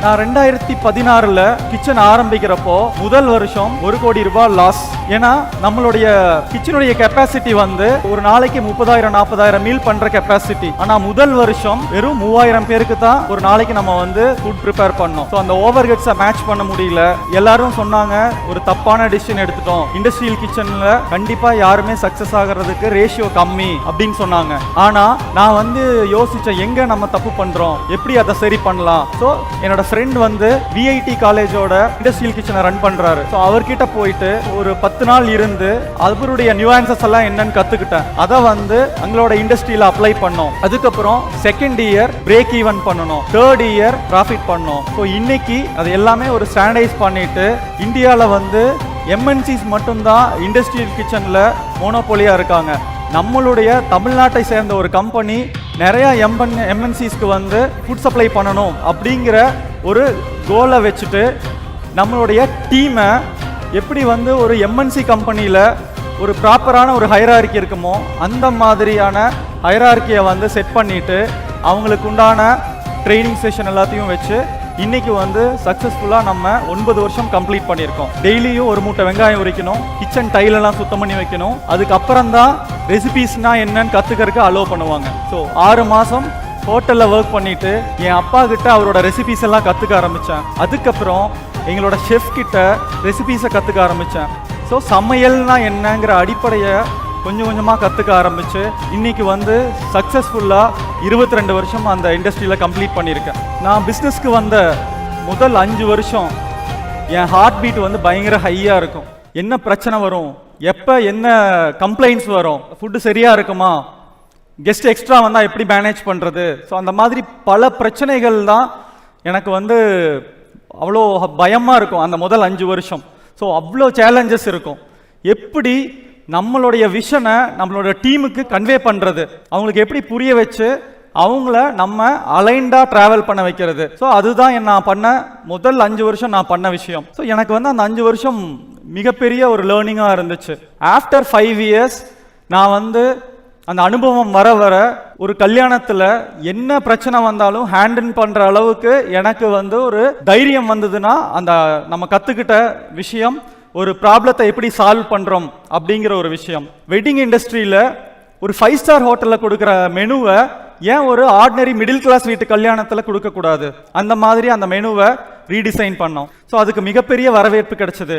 நான் 2016 கிச்சன் ஆரம்பிக்கிறப்போ முதல் வருஷம் 1 கோடி ரூபாய் லாஸ். ஏன்னா நம்மளுடைய கிச்சனுடைய கெப்பாசிட்டி வந்து ஒரு நாளைக்கு 30,000-40,000 மீல் பண்ற கெப்பாசிட்டி. ஆனா முதல் வருஷம் வெறும் 3000 பேருக்கு தான் ஒரு நாளைக்கு நம்ம வந்து ஃபுட் ப்ரிப்பேர் பண்ணோம். ஸோ அந்த ஓவர் ஹெட்ஸை மேட்ச் பண்ண முடியல. எல்லாரும் சொன்னாங்க ஒரு தப்பான டிசிஷன் எடுத்துட்டோம், இண்டஸ்ட்ரியல் கிச்சன்ல கண்டிப்பா யாருமே சக்சஸ் ஆகிறதுக்கு ரேஷியோ கம்மி அப்படின்னு சொன்னாங்க. ஆனா நான் வந்து யோசிச்சேன், எங்க நம்ம தப்பு பண்றோம், எப்படி அதை சரி பண்ணலாம். ஸோ என்னோட ஃப்ரெண்ட் வந்து விஐடி காலேஜோட இண்டஸ்ட்ரியல் கிச்சனை ரன் பண்றாரு. ஸோ அவர்கிட்ட போயிட்டு ஒரு 10 நாள் இருந்து அவருடைய நியூஆன்சஸ் எல்லாம் என்னன்னு கத்துக்கிட்டேன். அதை வந்து எங்களோட இண்டஸ்ட்ரியில அப்ளை பண்ணோம். அதுக்கப்புறம் செகண்ட் இயர் பிரேக் ஈவன் பண்ணணும், தேர்ட் இயர் ப்ராஃபிட் பண்ணோம். ஸோ இன்னைக்கு அது எல்லாமே ஒரு ஸ்டாண்டர்டைஸ் பண்ணிட்டு இந்தியாவில் வந்து எம்என்சிஸ் மட்டும்தான் இண்டஸ்ட்ரியல் கிச்சன்ல மோனோபோலியா இருக்காங்க. நம்மளுடைய தமிழ்நாட்டை சேர்ந்த ஒரு கம்பெனி நிறைய எம்என்சிஸ்க்கு வந்து ஃபுட் சப்ளை பண்ணணும் அப்படிங்கிற ஒரு கோலை வச்சுட்டு நம்மளுடைய டீமை எப்படி வந்து ஒரு எம்என்சி கம்பெனியில் ஒரு ப்ராப்பரான ஒரு ஹைரார்கி இருக்குமோ அந்த மாதிரியான ஹைரார்கியை வந்து செட் பண்ணிட்டு அவங்களுக்கு உண்டான ட்ரைனிங் செஷன் எல்லாத்தையும் வச்சு இன்னைக்கு வந்து சக்ஸஸ்ஃபுல்லாக நம்ம 9 வருஷம் கம்ப்ளீட் பண்ணியிருக்கோம். டெய்லியும் ஒரு மூட்டை வெங்காயம் உரிக்கணும், கிச்சன் டைலெல்லாம் சுத்தம் பண்ணி வைக்கணும். அதுக்கப்புறம் தான் ரெசிபீஸ்னா என்னன்னு கற்றுக்கிறதுக்கு அலோவ் பண்ணுவாங்க. ஸோ 6 மாதம் ஹோட்டலில் ஒர்க் பண்ணிவிட்டு என் அப்பா கிட்ட அவரோட ரெசிபீஸ் எல்லாம் கற்றுக்க ஆரம்பித்தேன். அதுக்கப்புறம் எங்களோட ஷெஃப் கிட்ட ரெசிபீஸை கற்றுக்க ஆரம்பித்தேன். ஸோ சமையல்னா என்னங்கிற அடிப்படையை கொஞ்சம் கொஞ்சமாக கற்றுக்க ஆரம்பித்து இன்னைக்கு வந்து சக்ஸஸ்ஃபுல்லாக 22 வருஷம் அந்த இண்டஸ்ட்ரியில் கம்ப்ளீட் பண்ணியிருக்கேன். நான் பிஸ்னஸ்க்கு வந்த முதல் 5 வருஷம் என் ஹார்ட் பீட் வந்து பயங்கர ஹையாக இருக்கும். என்ன பிரச்சனை வரும், எப்போ என்ன கம்ப்ளைண்ட்ஸ் வரும், ஃபுட்டு சரியாக இருக்குமா, கெஸ்ட் எக்ஸ்ட்ரா வந்தால் எப்படி மேனேஜ் பண்ணுறது. ஸோ அந்த மாதிரி பல பிரச்சனைகள் தான் எனக்கு வந்து அவ்வளோ பயமாக இருக்கும் அந்த முதல் 5 வருஷம். ஸோ அவ்வளோ சேலஞ்சஸ் இருக்கும். எப்படி நம்மளுடைய விஷனை நம்மளோட டீமுக்கு கன்வே பண்ணுறது, அவங்களுக்கு எப்படி புரிய வச்சு அவங்கள நம்ம அலைண்டாக ட்ராவல் பண்ண வைக்கிறது. ஸோ அதுதான் நான் பண்ண முதல் 5 வருஷம் நான் பண்ண விஷயம். ஸோ எனக்கு வந்து அந்த 5 வருஷம் மிகப்பெரிய ஒரு லேர்னிங்காக இருந்துச்சு. ஆஃப்டர் 5 இயர்ஸ் நான் வந்து அந்த அனுபவம் வர வர ஒரு கல்யாணத்தில் என்ன பிரச்சனை வந்தாலும் ஹேண்டில் பண்ணுற அளவுக்கு எனக்கு வந்து ஒரு தைரியம் வந்ததுன்னா அந்த நம்ம கற்றுக்கிட்ட விஷயம் ஒரு ப்ராப்ளத்தை எப்படி சால்வ் பண்ணுறோம் அப்படிங்கிற ஒரு விஷயம். வெட்டிங் இண்டஸ்ட்ரியில் ஒரு 5 ஸ்டார் ஹோட்டலில் கொடுக்குற மெனுவை ஏன் ஒரு ஆர்டினரி மிடில் கிளாஸ் வீட்டு கல்யாணத்தில் கொடுக்கக்கூடாது, அந்த மாதிரி அந்த மெனுவை ரீடிசைன் பண்ணோம். ஸோ அதுக்கு மிகப்பெரிய வரவேற்பு கிடைச்சது.